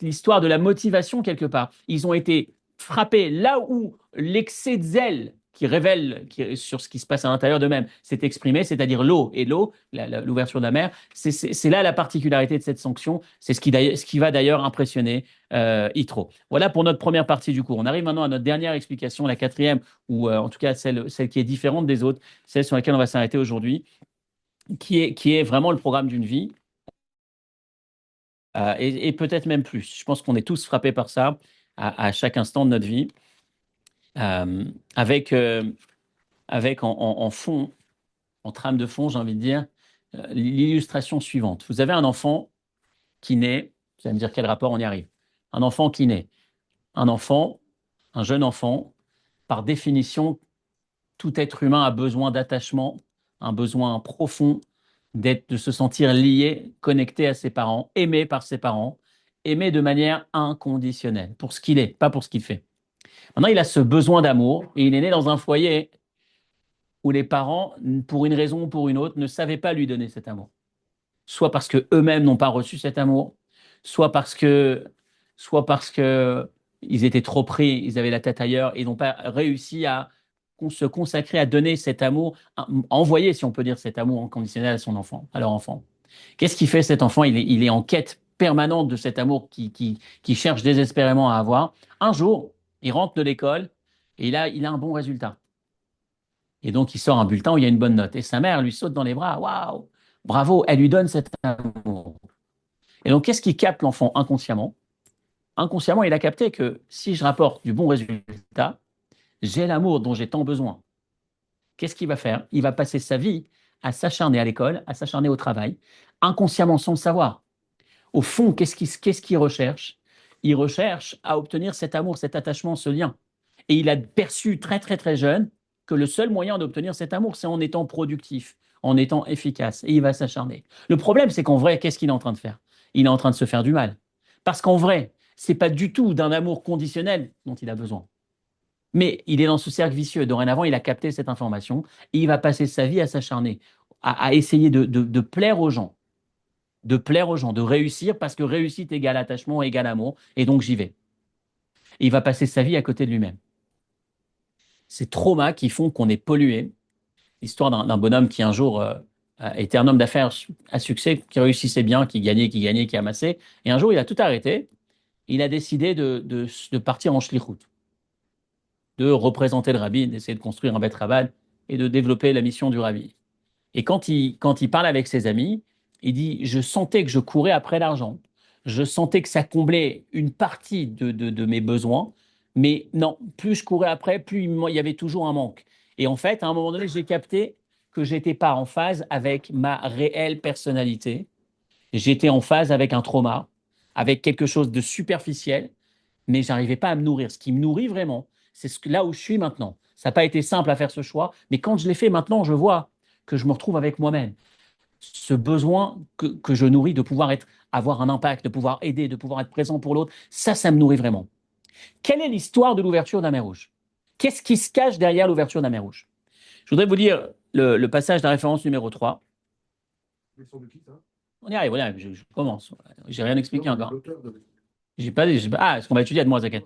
l'histoire de la motivation quelque part. Ils ont été frappés là où l'excès de zèle qui révèle sur ce qui se passe à l'intérieur d'eux-mêmes s'est exprimé, c'est-à-dire l'eau et l'ouverture de la mer. C'est là la particularité de cette sanction. C'est ce qui va d'ailleurs impressionner Yitro. Voilà pour notre première partie du cours. On arrive maintenant à notre dernière explication, la quatrième, ou en tout cas celle qui est différente des autres, celle sur laquelle on va s'arrêter aujourd'hui, qui est vraiment le programme d'une vie, et peut-être même plus. Je pense qu'on est tous frappés par ça à chaque instant de notre vie, euh, avec, euh, avec en fond, en trame de fond, j'ai envie de dire, l'illustration suivante. Vous avez un enfant qui naît, vous allez me dire quel rapport on y arrive. Un enfant qui naît. Un enfant, un jeune enfant, par définition, tout être humain a besoin d'attachement, un besoin profond de se sentir lié, connecté à ses parents, aimé par ses parents, aimé de manière inconditionnelle, pour ce qu'il est, pas pour ce qu'il fait. Maintenant, il a ce besoin d'amour et il est né dans un foyer où les parents, pour une raison ou pour une autre, ne savaient pas lui donner cet amour. Soit parce que eux-mêmes n'ont pas reçu cet amour, soit parce que, ils étaient trop pris, ils avaient la tête ailleurs et n'ont pas réussi à se consacrer à donner cet amour, à envoyer, si on peut dire, cet amour inconditionnel à son enfant, à leur enfant. Qu'est-ce qui fait cet enfant? Il est en quête permanente de cet amour qui cherche désespérément à avoir. Un jour, il rentre de l'école et il a un bon résultat. Et donc, il sort un bulletin où il y a une bonne note. Et sa mère lui saute dans les bras. Waouh, bravo, elle lui donne cet amour. Et donc, qu'est-ce qui capte l'enfant inconsciemment? Inconsciemment, il a capté que si je rapporte du bon résultat, j'ai l'amour dont j'ai tant besoin. Qu'est-ce qu'il va faire? Il va passer sa vie à s'acharner à l'école, à s'acharner au travail, inconsciemment sans le savoir. Au fond, qu'est-ce qu'il recherche? Il recherche à obtenir cet amour, cet attachement, ce lien. Et il a perçu très très très jeune que le seul moyen d'obtenir cet amour, c'est en étant productif, en étant efficace. Et il va s'acharner. Le problème, c'est qu'en vrai, qu'est-ce qu'il est en train de faire? Il est en train de se faire du mal. Parce qu'en vrai, c'est pas du tout d'un amour conditionnel dont il a besoin. Mais il est dans ce cercle vicieux. Dorénavant, il a capté cette information et il va passer sa vie à s'acharner, à essayer de plaire aux gens, de réussir, parce que réussite égale attachement égale amour, et donc j'y vais. Et il va passer sa vie à côté de lui-même. Ces traumas qui font qu'on est pollué. L'histoire d'un bonhomme qui un jour était un homme d'affaires à succès, qui réussissait bien, qui amassait. Et un jour, il a tout arrêté. Il a décidé de partir en shlichut, de représenter le rabbi, d'essayer de construire un Beth Rabban et de développer la mission du rabbi. Et quand il parle avec ses amis, il dit, je sentais que je courais après l'argent. Je sentais que ça comblait une partie de mes besoins. Mais non, plus je courais après, plus il y avait toujours un manque. Et en fait, à un moment donné, j'ai capté que j'étais pas en phase avec ma réelle personnalité. J'étais en phase avec un trauma, avec quelque chose de superficiel, mais j'arrivais pas à me nourrir. Ce qui me nourrit vraiment, c'est là où je suis maintenant. Ça n'a pas été simple à faire ce choix, mais quand je l'ai fait maintenant, je vois que je me retrouve avec moi-même. Ce besoin que je nourris de pouvoir avoir un impact, de pouvoir aider, de pouvoir être présent pour l'autre, ça me nourrit vraiment. Quelle est l'histoire de l'ouverture de la mer Rouge? Qu'est-ce qui se cache derrière l'ouverture de la mer Rouge? Je voudrais vous lire le passage de la référence numéro 3. On y arrive, je commence. J'ai rien expliqué encore. Ah, est-ce qu'on va étudier à moi, Zaket?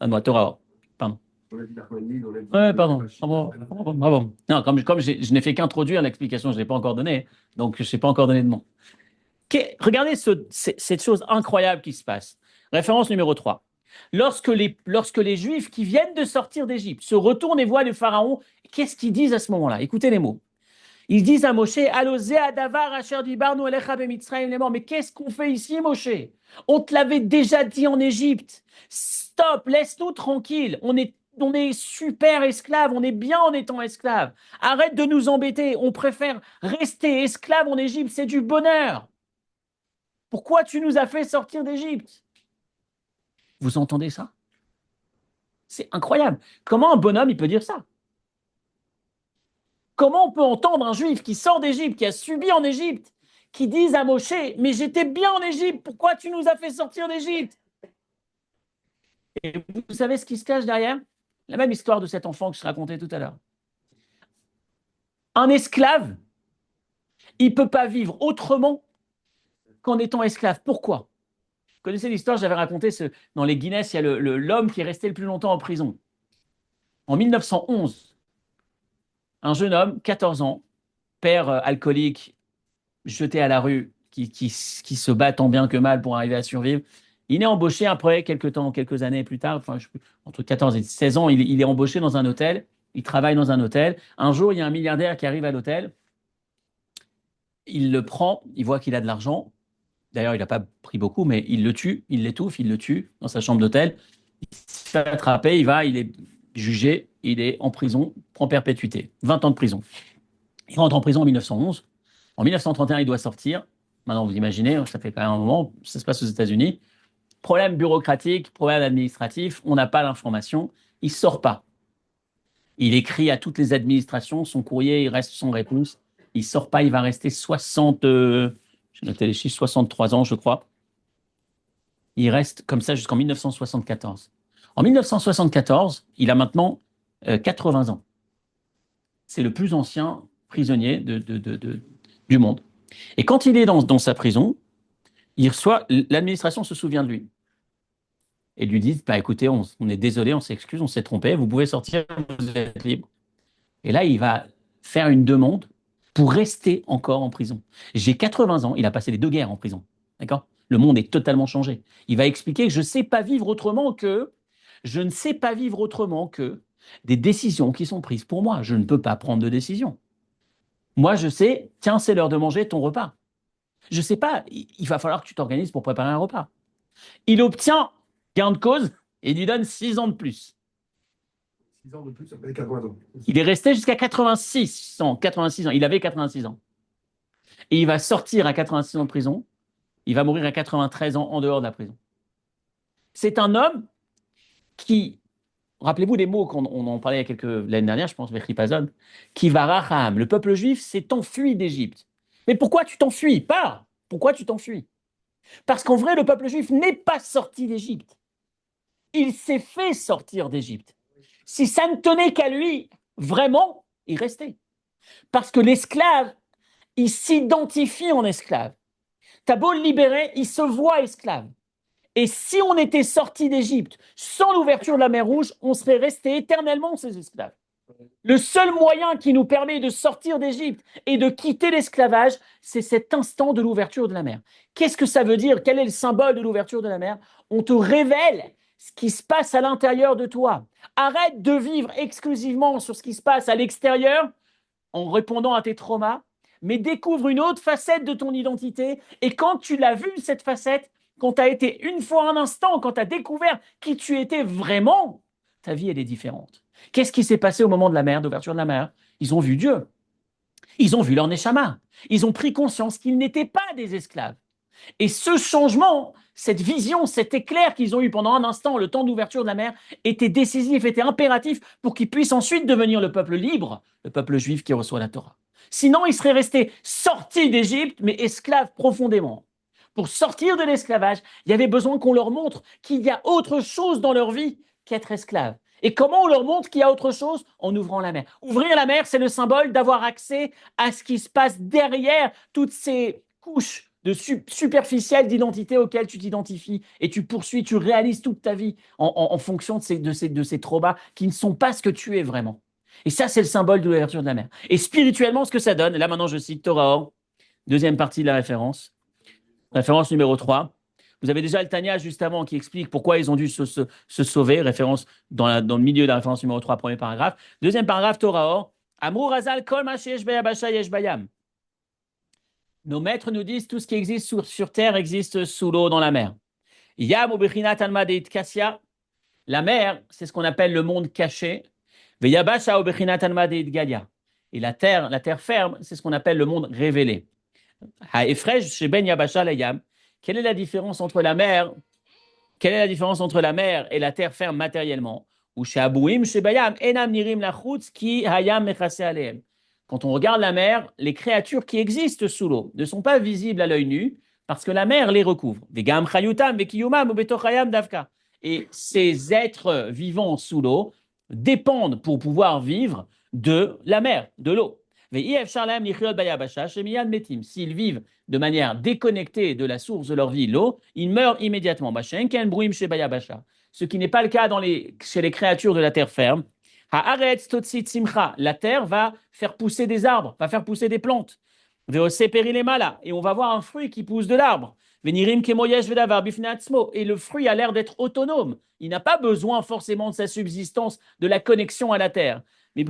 À moi, Torah. Pardon. Ouais, pardon. Bravo. Bravo. Bravo. Non, comme je n'ai fait qu'introduire l'explication, je ne l'ai pas encore donnée, donc je ne sais pas encore donné de nom. Regardez cette chose incroyable qui se passe. Référence numéro 3. Lorsque les Juifs qui viennent de sortir d'Égypte se retournent et voient le Pharaon, qu'est-ce qu'ils disent à ce moment-là? Écoutez les mots. Ils disent à Moshe, Alosé Adavar Asher Dibarnu Elecha Bemitzrayim Lemor. Mais qu'est-ce qu'on fait ici, Moshe? On te l'avait déjà dit en Égypte. Stop, laisse-nous tranquille. On est super esclaves, on est bien en étant esclaves. Arrête de nous embêter. On préfère rester esclaves en Égypte, c'est du bonheur. Pourquoi tu nous as fait sortir d'Égypte? Vous entendez ça? C'est incroyable. Comment un bonhomme il peut dire ça? Comment on peut entendre un juif qui sort d'Égypte, qui a subi en Égypte, qui dise à Moshe, mais j'étais bien en Égypte, pourquoi tu nous as fait sortir d'Égypte? Et vous savez ce qui se cache derrière? La même histoire de cet enfant que je racontais tout à l'heure. Un esclave, il ne peut pas vivre autrement qu'en étant esclave. Pourquoi? Vous connaissez l'histoire, j'avais raconté dans les Guinness, il y a l'homme qui est resté le plus longtemps en prison. En 1911, un jeune homme, 14 ans, père alcoolique, jeté à la rue, qui se bat tant bien que mal pour arriver à survivre. Il est embauché après quelques années plus tard, enfin, entre 14 et 16 ans, il est embauché dans un hôtel, il travaille dans un hôtel. Un jour, il y a un milliardaire qui arrive à l'hôtel, il le prend, il voit qu'il a de l'argent. D'ailleurs, il n'a pas pris beaucoup, mais il le tue, il l'étouffe, il le tue dans sa chambre d'hôtel. Il se fait attraper, il est jugé, il est en prison, prend perpétuité, 20 ans de prison. Il rentre en prison en 1911. En 1931, il doit sortir. Maintenant, vous imaginez, ça fait quand même un moment, ça se passe aux États-Unis. Problème bureaucratique, problème administratif, on n'a pas l'information, il ne sort pas. Il écrit à toutes les administrations, son courrier, il reste sans réponse. Il ne sort pas, il va rester 60, j'ai noté les chiffres, 63 ans, je crois. Il reste comme ça jusqu'en 1974. En 1974, il a maintenant 80 ans. C'est le plus ancien prisonnier du monde. Et quand il est dans sa prison, l'administration se souvient de lui. Et lui dit, bah, écoutez, on est désolé, on s'excuse, on s'est trompé, vous pouvez sortir, vous êtes libre. Et là, il va faire une demande pour rester encore en prison. J'ai 80 ans, il a passé les 2 guerres en prison. D'accord? Le monde est totalement changé. Il va expliquer que je ne sais pas vivre autrement que, des décisions qui sont prises pour moi. Je ne peux pas prendre de décision. Moi, je sais, tiens, c'est l'heure de manger ton repas. Je ne sais pas, il va falloir que tu t'organises pour préparer un repas. Il obtient gain de cause et il lui donne 6 ans de plus. ans de plus, ça fait 80 ans. Il est resté jusqu'à 86 ans, 86 ans. Il avait 86 ans. Et il va sortir à 86 ans de prison. Il va mourir à 93 ans en dehors de la prison. C'est un homme qui, rappelez-vous des mots qu'on on en parlait il y a l'année dernière, je pense, Vechipazon, qui va Raham. Le peuple juif s'est enfui d'Égypte. Mais pourquoi tu t'enfuis? Pars. Pourquoi tu t'enfuis? Parce qu'en vrai, le peuple juif n'est pas sorti d'Égypte. Il s'est fait sortir d'Égypte. Si ça ne tenait qu'à lui, vraiment, il restait. Parce que l'esclave, il s'identifie en esclave. T'as beau le libérer, il se voit esclave. Et si on était sorti d'Égypte sans l'ouverture de la mer Rouge, on serait resté éternellement ses esclaves. Le seul moyen qui nous permet de sortir d'Égypte et de quitter l'esclavage, c'est cet instant de l'ouverture de la mer. Qu'est-ce que ça veut dire? Quel est le symbole de l'ouverture de la mer? On te révèle ce qui se passe à l'intérieur de toi. Arrête de vivre exclusivement sur ce qui se passe à l'extérieur en répondant à tes traumas, mais découvre une autre facette de ton identité. Et quand tu l'as vue, cette facette, quand tu as été une fois un instant, quand tu as découvert qui tu étais vraiment, ta vie, elle est différente. Qu'est-ce qui s'est passé au moment de la mer, d'ouverture de la mer? Ils ont vu Dieu. Ils ont vu leur Neshama. Ils ont pris conscience qu'ils n'étaient pas des esclaves. Et ce changement, cette vision, cet éclair qu'ils ont eu pendant un instant, le temps d'ouverture de la mer, était décisif, était impératif pour qu'ils puissent ensuite devenir le peuple libre, le peuple juif qui reçoit la Torah. Sinon, ils seraient restés sortis d'Égypte, mais esclaves profondément. Pour sortir de l'esclavage, il y avait besoin qu'on leur montre qu'il y a autre chose dans leur vie qu'être esclave. Et comment on leur montre qu'il y a autre chose? En ouvrant la mer. Ouvrir la mer, c'est le symbole d'avoir accès à ce qui se passe derrière toutes ces couches de superficielles d'identité auxquelles tu t'identifies et tu poursuis, tu réalises toute ta vie en fonction de ces traumas qui ne sont pas ce que tu es vraiment. Et ça, c'est le symbole de l'ouverture de la mer. Et spirituellement, ce que ça donne, là maintenant je cite Torah, deuxième partie de la référence numéro 3. Vous avez déjà le Tanya juste avant qui explique pourquoi ils ont dû se sauver, référence dans le milieu de la référence numéro 3, premier paragraphe. Deuxième paragraphe, Torah, Amrou Razal Kol Ma Sheyesh Beyabasha Yesh Bayam. Nos maîtres nous disent tout ce qui existe sur terre existe sous l'eau dans la mer. Yam ou Bechinat Almadeit Kassia. La mer, c'est ce qu'on appelle le monde caché. Veyabasha ou Bechinat Almadeit Galia. Et la terre ferme, c'est ce qu'on appelle le monde révélé. Haefresh chez Ben Yabasha la Yam. Quelle est la différence entre la mer? Quelle est la différence entre la mer et la terre ferme matériellement? Ou chez Abouim, chez Bayam, Enam Nirim Lachutz ki Hayam Mechase Aleem. Quand on regarde la mer, les créatures qui existent sous l'eau ne sont pas visibles à l'œil nu parce que la mer les recouvre. Vegam Chayutam, Vekiyumam, Ubetochayam Davka. Et ces êtres vivants sous l'eau dépendent pour pouvoir vivre de la mer, de l'eau. S'ils vivent de manière déconnectée de la source de leur vie, l'eau, ils meurent immédiatement. Ce qui n'est pas le cas chez les créatures de la terre ferme. La terre va faire pousser des arbres, va faire pousser des plantes. Et on va voir un fruit qui pousse de l'arbre. Et le fruit a l'air d'être autonome. Il n'a pas besoin forcément de sa subsistance, de la connexion à la terre. Mais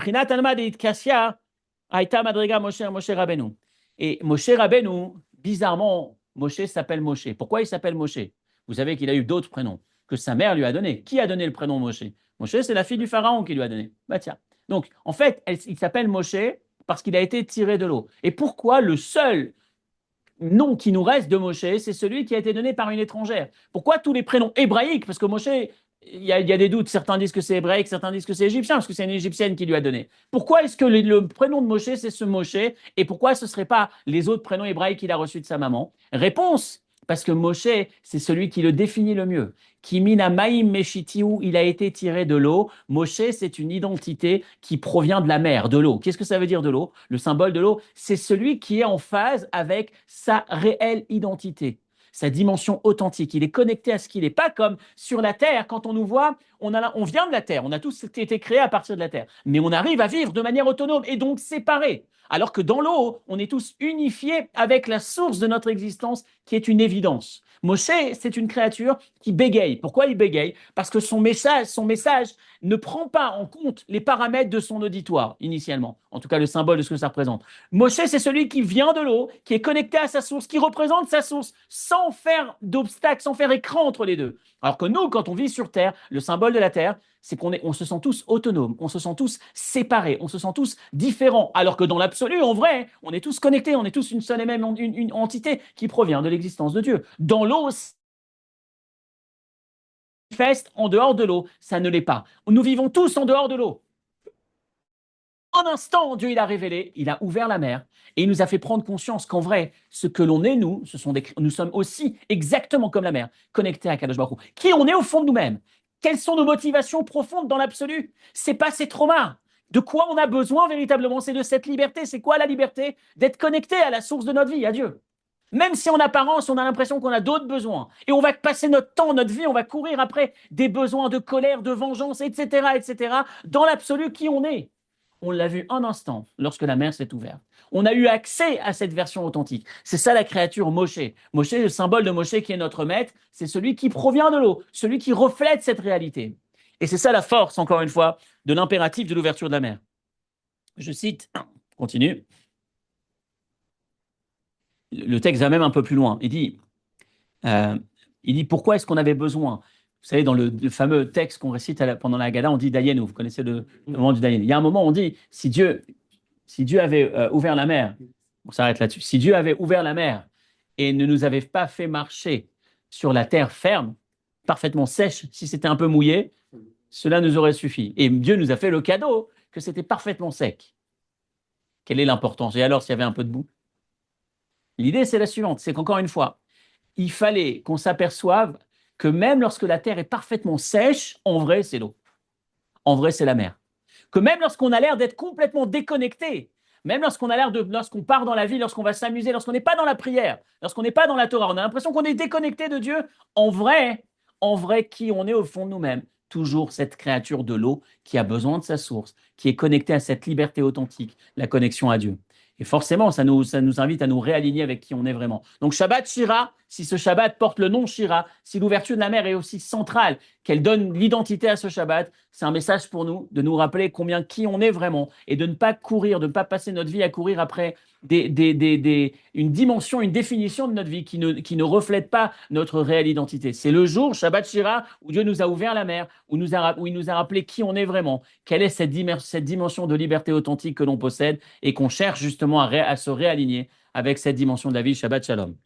Aïta Madriga Moshe Rabbeinu. Et Moshe Rabbeinu, bizarrement, Moshe s'appelle Moshe. Pourquoi il s'appelle Moshe? Vous savez qu'il a eu d'autres prénoms que sa mère lui a donné. Qui a donné le prénom Moshe? Moshe, c'est la fille du pharaon qui lui a donné. Bah tiens. Donc, en fait, il s'appelle Moshe parce qu'il a été tiré de l'eau. Et pourquoi le seul nom qui nous reste de Moshe, c'est celui qui a été donné par une étrangère? Pourquoi tous les prénoms hébraïques? Parce que Moshe, il y a des doutes. Certains disent que c'est hébraïque, certains disent que c'est égyptien, parce que c'est une égyptienne qui lui a donné. Pourquoi est-ce que le prénom de Moshe, c'est ce Moshe, et pourquoi ce ne serait pas les autres prénoms hébraïques qu'il a reçus de sa maman? Réponse, parce que Moshe, c'est celui qui le définit le mieux. Kimina Maïm Meshitiou, il a été tiré de l'eau. Moshe, c'est une identité qui provient de la mer, de l'eau. Qu'est-ce que ça veut dire de l'eau? Le symbole de l'eau, c'est celui qui est en phase avec sa réelle identité, sa dimension authentique. Il est connecté à ce qu'il est. Pas comme sur la terre, quand on nous voit, on vient de la terre, on a tous été créés à partir de la terre, mais on arrive à vivre de manière autonome et donc séparés. Alors que dans l'eau, on est tous unifiés avec la source de notre existence qui est une évidence. Moshe, c'est une créature qui bégaye. Pourquoi il bégaye? Parce que son message ne prend pas en compte les paramètres de son auditoire, initialement. En tout cas, le symbole de ce que ça représente. Moshe, c'est celui qui vient de l'eau, qui est connecté à sa source, qui représente sa source, sans faire d'obstacle, sans faire écran entre les deux. Alors que nous, quand on vit sur Terre, le symbole de la Terre, c'est on se sent tous autonomes, on se sent tous séparés, on se sent tous différents. Alors que dans l'absolu, en vrai, on est tous connectés, on est tous une seule et même une entité qui provient de l'existence de Dieu. Dans l'eau, manifeste en dehors de l'eau, ça ne l'est pas. Nous vivons tous en dehors de l'eau. En un instant, Dieu il a révélé, il a ouvert la mer et il nous a fait prendre conscience qu'en vrai, ce que l'on est, nous, nous sommes aussi exactement comme la mer, connectés à Kadosh Baruch Hu. Qui on est au fond de nous-mêmes? Quelles sont nos motivations profondes dans l'absolu? C'est pas ces traumas. De quoi on a besoin véritablement? C'est de cette liberté. C'est quoi la liberté? D'être connecté à la source de notre vie, à Dieu. Même si en apparence, on a l'impression qu'on a d'autres besoins. Et on va passer notre temps, notre vie, on va courir après des besoins de colère, de vengeance, etc., etc. Dans l'absolu, qui on est? On l'a vu un instant lorsque la mer s'est ouverte. On a eu accès à cette version authentique. C'est ça la créature Moshe. Moshe, le symbole de Moshe qui est notre maître, c'est celui qui provient de l'eau, celui qui reflète cette réalité. Et c'est ça la force, encore une fois, de l'impératif de l'ouverture de la mer. Je cite, continue. Le texte va même un peu plus loin. Euh, il dit pourquoi est-ce qu'on avait besoin? Vous savez, dans le fameux texte qu'on récite pendant la Haggadah, on dit Dayenu. Vous connaissez le moment du Dayenu. Il y a un moment, on dit si Dieu avait ouvert la mer, on s'arrête là-dessus. Si Dieu avait ouvert la mer et ne nous avait pas fait marcher sur la terre ferme, parfaitement sèche, si c'était un peu mouillé, cela nous aurait suffi. Et Dieu nous a fait le cadeau que c'était parfaitement sec. Quelle est l'importance? Et alors, s'il y avait un peu de boue? L'idée, c'est la suivante, c'est qu'encore une fois, il fallait qu'on s'aperçoive que même lorsque la terre est parfaitement sèche, en vrai, c'est l'eau. En vrai, c'est la mer. Que même lorsqu'on a l'air d'être complètement déconnecté, même lorsqu'on part dans la vie, lorsqu'on va s'amuser, lorsqu'on n'est pas dans la prière, lorsqu'on n'est pas dans la Torah, on a l'impression qu'on est déconnecté de Dieu. En vrai, qui on est au fond de nous-mêmes? Toujours cette créature de l'eau qui a besoin de sa source, qui est connectée à cette liberté authentique, la connexion à Dieu. Et forcément, ça nous invite à nous réaligner avec qui on est vraiment. Donc Shabbat Shira, si ce Shabbat porte le nom Shira, si l'ouverture de la mer est aussi centrale, qu'elle donne l'identité à ce Shabbat, c'est un message pour nous de nous rappeler combien qui on est vraiment et de ne pas courir, de ne pas passer notre vie à courir après une dimension, une définition de notre vie qui ne reflète pas notre réelle identité. C'est le jour, Shabbat Shira, où Dieu nous a ouvert la mer, où il nous a rappelé qui on est vraiment, quelle est cette dimension de liberté authentique que l'on possède et qu'on cherche justement à se réaligner avec cette dimension de la vie. Shabbat Shalom.